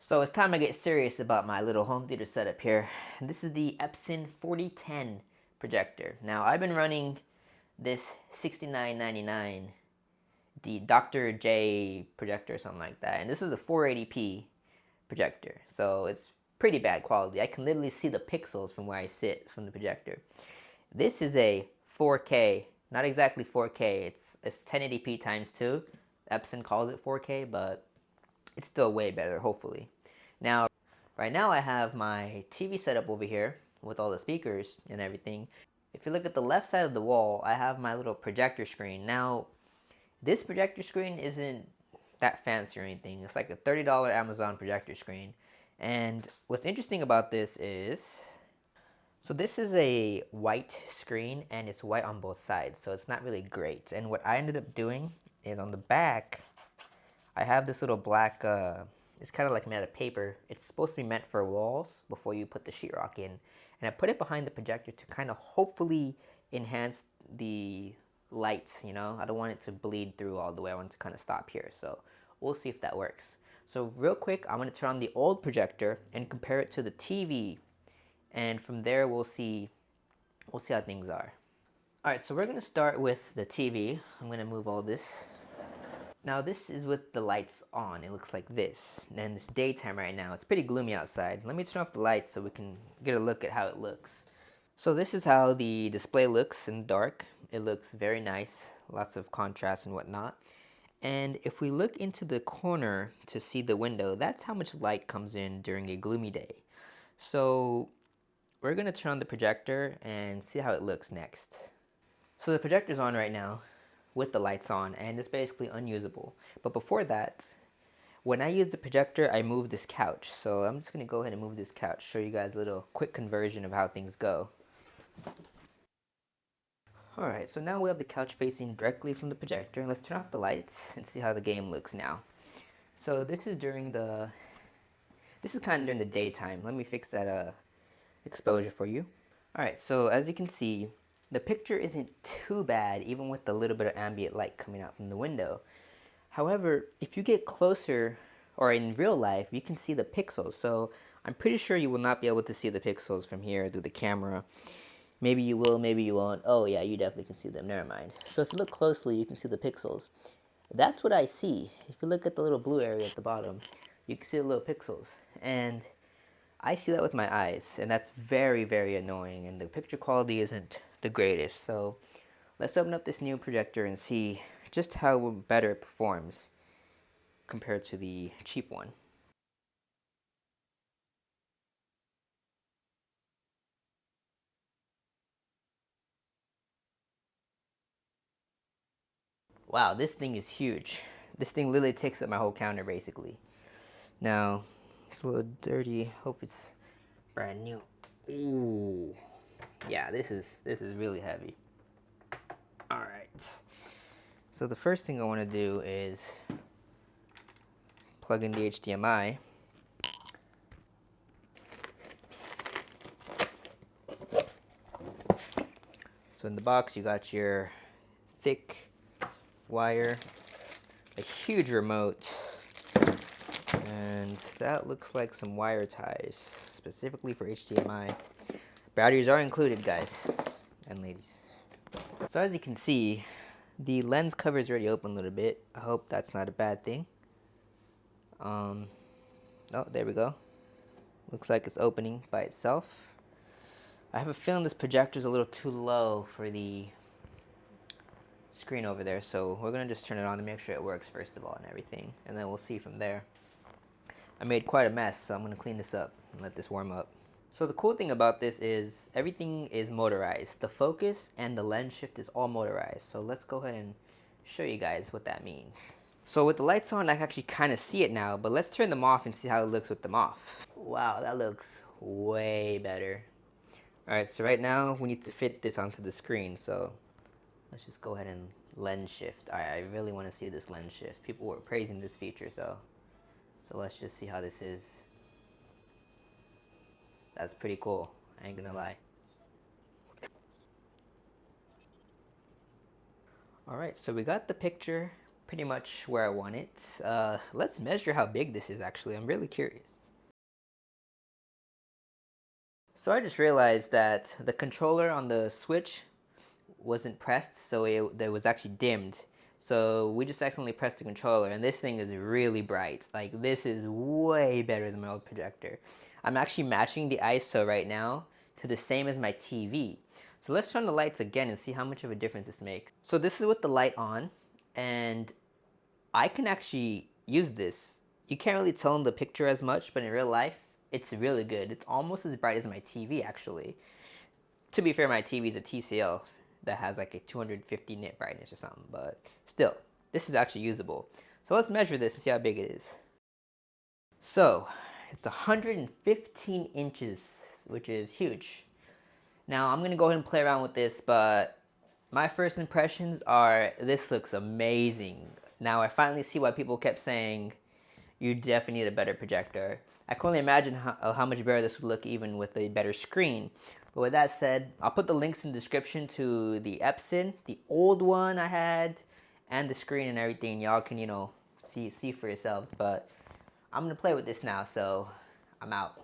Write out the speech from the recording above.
So it's time I get serious about my little home theater setup here. This is the Epson 4010 projector. Now I've been running this $69.99, the Dr. J projector or something like that. And this is a 480p projector. So it's pretty bad quality. I can literally see the pixels from where I sit from the projector. This is a 4K, not exactly 4K. It's 1080p times 2. Epson calls it 4K, but it's still way better, hopefully. Now, right now I have my TV set up over here with all the speakers and everything. If you look at the left side of the wall, I have my little projector screen. Now, this projector screen isn't that fancy or anything. It's like a $30 Amazon projector screen. And what's interesting about this is, so this is a white screen and it's white on both sides, so it's not really great. And what I ended up doing is on the back, I have this little black, it's kind of like made out of paper. It's supposed to be meant for walls before you put the sheetrock in. And I put it behind the projector to kind of hopefully enhance the lights, you know? I don't want it to bleed through all the way. I want it to kind of stop here. So we'll see if that works. So real quick, I'm going to turn on the old projector and compare it to the TV. And from there, we'll see how things are. All right, so we're going to start with the TV. I'm going to move all this. Now this is with the lights on. It looks like this. And it's daytime right now. It's pretty gloomy outside. Let me turn off the lights so we can get a look at how it looks. So this is how the display looks in the dark. It looks very nice. Lots of contrast and whatnot. And if we look into the corner to see the window, that's how much light comes in during a gloomy day. So we're going to turn on the projector and see how it looks next. So the projector's on right now with the lights on, and it's basically unusable. But before that, when I use the projector, I move this couch. So I'm just going to go ahead and move this couch, show you guys a little quick conversion of how things go. Alright, so now we have the couch facing directly from the projector, and let's turn off the lights and see how the game looks now. So this is kind of during the daytime. Let me fix that exposure for you. Alright, so as you can see, the picture isn't too bad, even with the little bit of ambient light coming out from the window. However, if you get closer, or in real life, you can see the pixels. So I'm pretty sure you will not be able to see the pixels from here through the camera. Maybe you will, maybe you won't. Oh yeah, you definitely can see them, never mind. So if you look closely, you can see the pixels. That's what I see. If you look at the little blue area at the bottom, you can see the little pixels. And I see that with my eyes, and that's very, very annoying, and the picture quality isn't the greatest. So let's open up this new projector and see just how better it performs compared to the cheap one. Wow, this thing is huge. This thing literally takes up my whole counter basically. Now, it's a little dirty. Hope it's brand new. Ooh. Yeah, this is really heavy. All right. So the first thing I want to do is plug in the HDMI. So in the box you got your thick wire, a huge remote, and that looks like some wire ties specifically for HDMI. Batteries are included, guys and ladies. So as you can see, the lens cover is already open a little bit. I hope that's not a bad thing. Oh, there we go. Looks like it's opening by itself. I have a feeling this projector is a little too low for the screen over there, so we're gonna just turn it on to make sure it works first of all and everything, and then we'll see from there. I made quite a mess, so I'm gonna clean this up and let this warm up. So the cool thing about this is everything is motorized. The focus and the lens shift is all motorized. So let's go ahead and show you guys what that means. So with the lights on, I can actually kind of see it now, but let's turn them off and see how it looks with them off. Wow, that looks way better. Alright, so right now we need to fit this onto the screen, so let's just go ahead and lens shift. Alright, I really want to see this lens shift. People were praising this feature, so let's just see how this is. That's pretty cool, I ain't gonna lie. Alright, so we got the picture pretty much where I want it. Let's measure how big this is actually. I'm really curious. So I just realized that the controller on the Switch wasn't pressed, so it was actually dimmed. So we just accidentally pressed the controller, and this thing is really bright. Like, this is way better than my old projector. I'm actually matching the ISO right now to the same as my TV. So let's turn on the lights again and see how much of a difference this makes. So this is with the light on, and I can actually use this. You can't really tell in the picture as much, but in real life, it's really good. It's almost as bright as my TV, actually. To be fair, my TV is a TCL that has like a 250 nit brightness or something, but still, this is actually usable. So let's measure this and see how big it is. So it's 115 inches, which is huge. Now I'm gonna go ahead and play around with this, but my first impressions are this looks amazing. Now I finally see why people kept saying you definitely need a better projector. I can only imagine how much better this would look even with a better screen. But with that said, I'll put the links in the description to the Epson, the old one I had, and the screen and everything. Y'all can, see for yourselves. But I'm going to play with this now, so I'm out.